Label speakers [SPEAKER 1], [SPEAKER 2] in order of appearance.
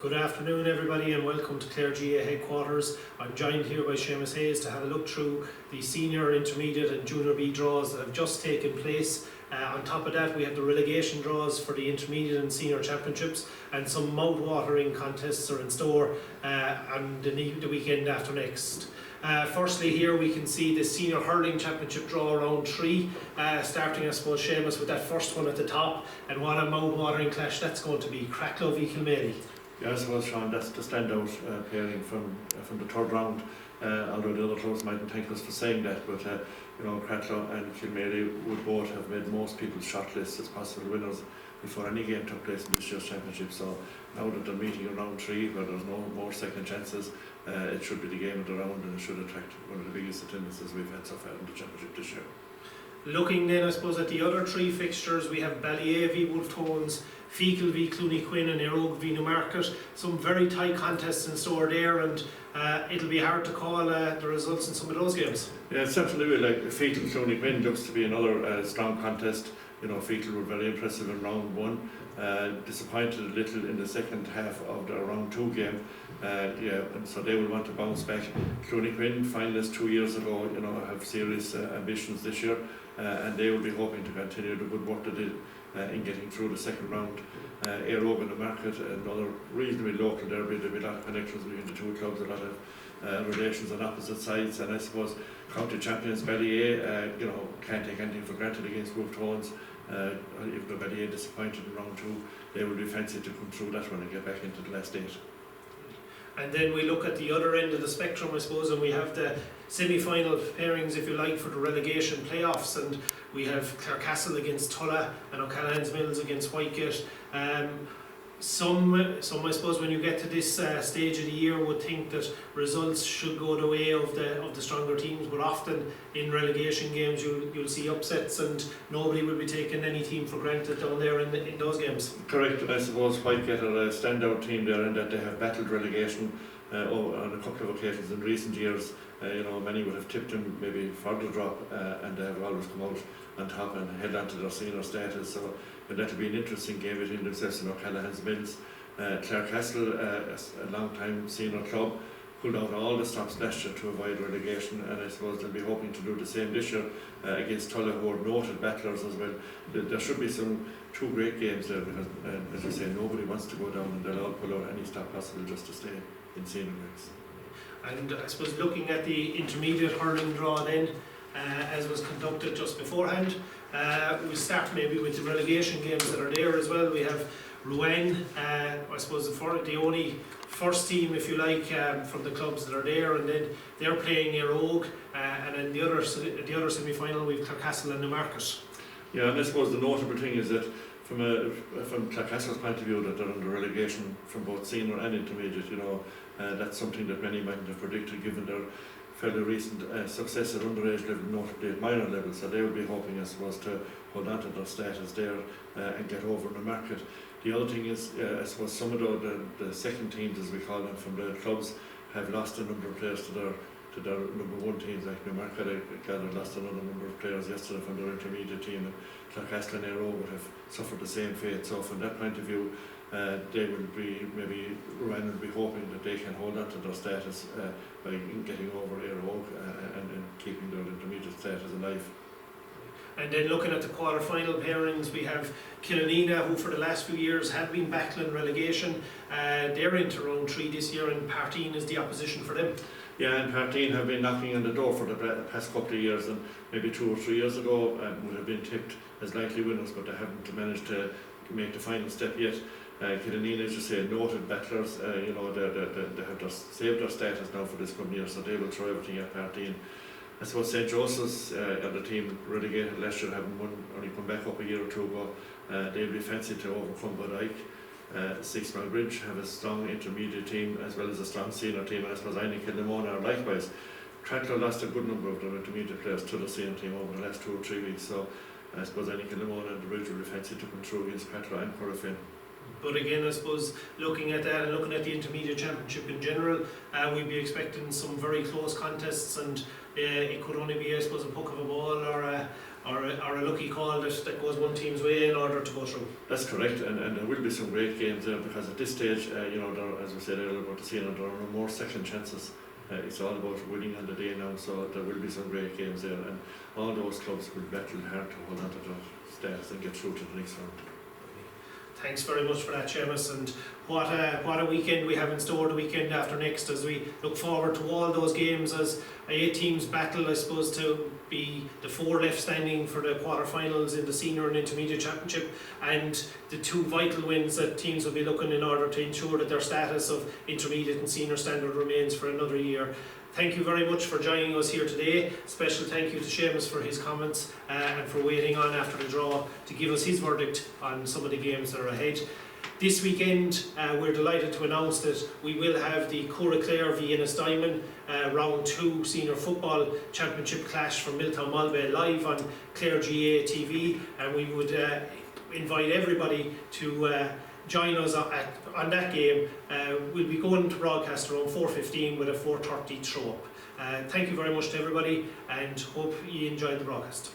[SPEAKER 1] Good afternoon everybody and welcome to Clare GA headquarters. I'm joined here by Seamus Hayes to have a look through the senior, intermediate and junior B draws that have just taken place. On top of that we have the relegation draws for the intermediate and senior championships, and some mouth-watering contests are in store on the weekend after next. Firstly here we can see the senior hurling championship draw round 3, starting I suppose Seamus with that first one at the top, and what a mouth-watering clash that's going to be. Cracklow v Kilmaley.
[SPEAKER 2] Yeah, I suppose, Sean, that's the standout pairing from the third round. Although the other clubs mightn't thank us for saying that, but Cracklow and Kilmaley would both have made most people's shortlists as possible winners before any game took place in this year's championship. So now that they're meeting in round 3, where there's no more second chances, it should be the game of the round, and it should attract one of the biggest attendances we've had so far in the championship this year.
[SPEAKER 1] Looking then, I suppose, at the other 3 fixtures, we have Ballyea v Wolftones, Fecal v Clooney Quinn and Eire Og v Newmarket. Some very tight contests in store there, and it'll be hard to call the results in some of those games.
[SPEAKER 2] Yeah, it's certainly like Fecal Clooney Quinn looks to be another strong contest. Fecal were very impressive in round 1, disappointed a little in the second half of the round 2 game. And so they will want to bounce back. Clooney Quinn, finalists 2 years ago, have serious ambitions this year, and they will be hoping to continue the good work they did in getting through the second round. Eire Og and Newmarket, another reasonably local derby. There'll be a lot of connections between the two clubs, a lot of relations on opposite sides, and I suppose county champions Ballyea, can't take anything for granted against Wolftones. Even though Ballyea disappointed in round 2, they will be fancy to come through that one and get back into the last 8.
[SPEAKER 1] And then we look at the other end of the spectrum, I suppose, and we have the semi-final pairings, if you like, for the relegation playoffs, and we have Clarecastle against Tulla and O'Callaghan's Mills against Whitegate. Some I suppose when you get to this stage of the year would think that results should go the way of the stronger teams, but often in relegation games you'll see upsets, and nobody will be taking any team for granted down there in those games.
[SPEAKER 2] Correct, and I suppose Whitegate are a standout team there in that they have battled relegation on a couple of occasions in recent years. Many would have tipped them maybe for the drop, and they have always come out on top and held on to their senior status. So that'll be an interesting game between themselves and O'Callaghan's Mills. Clarecastle, a long time senior club, pulled out all the stops last year to avoid relegation, and I suppose they'll be hoping to do the same this year against Tulla, who are noted battlers as well. There should be some 2 great games there, because as I say, nobody wants to go down, and they'll all pull out any stop possible just to stay in senior ranks.
[SPEAKER 1] And I suppose looking at the intermediate hurling draw then, as was conducted just beforehand, we start maybe with the relegation games that are there as well. We have Rouen, I suppose the only first team, if you like, from the clubs that are there, and then they're playing Eire Og, and then the other semi-final we've Clarecastle and Newmarket.
[SPEAKER 2] Yeah, and I suppose the notable thing is that from Clarecastle's point of view, that they're under relegation from both senior and intermediate. That's something that many mightn't have predicted, given their fairly recent success at underage level, notably at minor level. So they will be hoping, I suppose, to hold on to their status there and get over in the market. The other thing is, I suppose, some of the second teams, as we call them, from the clubs, have lost a number of players to their number 1 teams. Like Newmarket, I gather, lost another number of players yesterday from their intermediate team, and Clarecastle and Eire Og would have suffered the same fate. So from that point of view, they will be, maybe Rouen will be hoping that they can hold on to their status by getting over Eire Og and keeping their intermediate status alive.
[SPEAKER 1] And then looking at the quarter-final pairings, we have Killanena, who for the last few years have been battling relegation. They're into round 3 this year, and Partine is the opposition for them.
[SPEAKER 2] Yeah, and Partine have been knocking on the door for the past couple of years, and maybe 2 or 3 years ago would have been tipped as likely winners, but they haven't managed to make the final step yet. Killanena, as you say, noted battlers. They have saved their status now for this coming year, so they will throw everything at Partine. I suppose St. Joseph's, the team relegated last year, having only come back up a year or 2 ago, they'll be fancy to overcome Bodyke. Sixmile Bridge have a strong intermediate team as well as a strong senior team, and I suppose Aine Kilnamona are likewise. Cracklow lost a good number of their intermediate players to the senior team over the last 2 or 3 weeks, so I suppose Aine Kilnamona and the Bridge will be fancy to come through against Cracklow and Corofin.
[SPEAKER 1] But again, I suppose looking at that and looking at the intermediate championship in general, we'd be expecting some very close contests, and it could only be, I suppose, a puck of a ball or or a lucky call that goes one team's way in order to go through.
[SPEAKER 2] That's correct, and there will be some great games there, because at this stage, there, as we said earlier about the senior, there are no more second chances. It's all about winning on the day now, so there will be some great games there, and all those clubs will battle hard to hold on to their status and get through to the next round.
[SPEAKER 1] Thanks very much for that, Seamus, and what a weekend we have in store the weekend after next, as we look forward to all those games as 8 teams battle, I suppose, to be the 4 left standing for the quarter-finals in the senior and intermediate championship, and the 2 vital wins that teams will be looking in order to ensure that their status of intermediate and senior standard remains for another year. Thank you very much for joining us here today. Special thank you to Seamus for his comments and for waiting on after the draw to give us his verdict on some of the games that are ahead. This weekend, we're delighted to announce that we will have the Clare v Ennisdiamond Round 2 Senior Football Championship clash from Milltown Malbay live on Clare GA TV, and we would invite everybody to join us on that game. We'll be going to broadcast around 4:15 with a 4:30 throw up. Thank you very much to everybody, and hope you enjoyed the broadcast.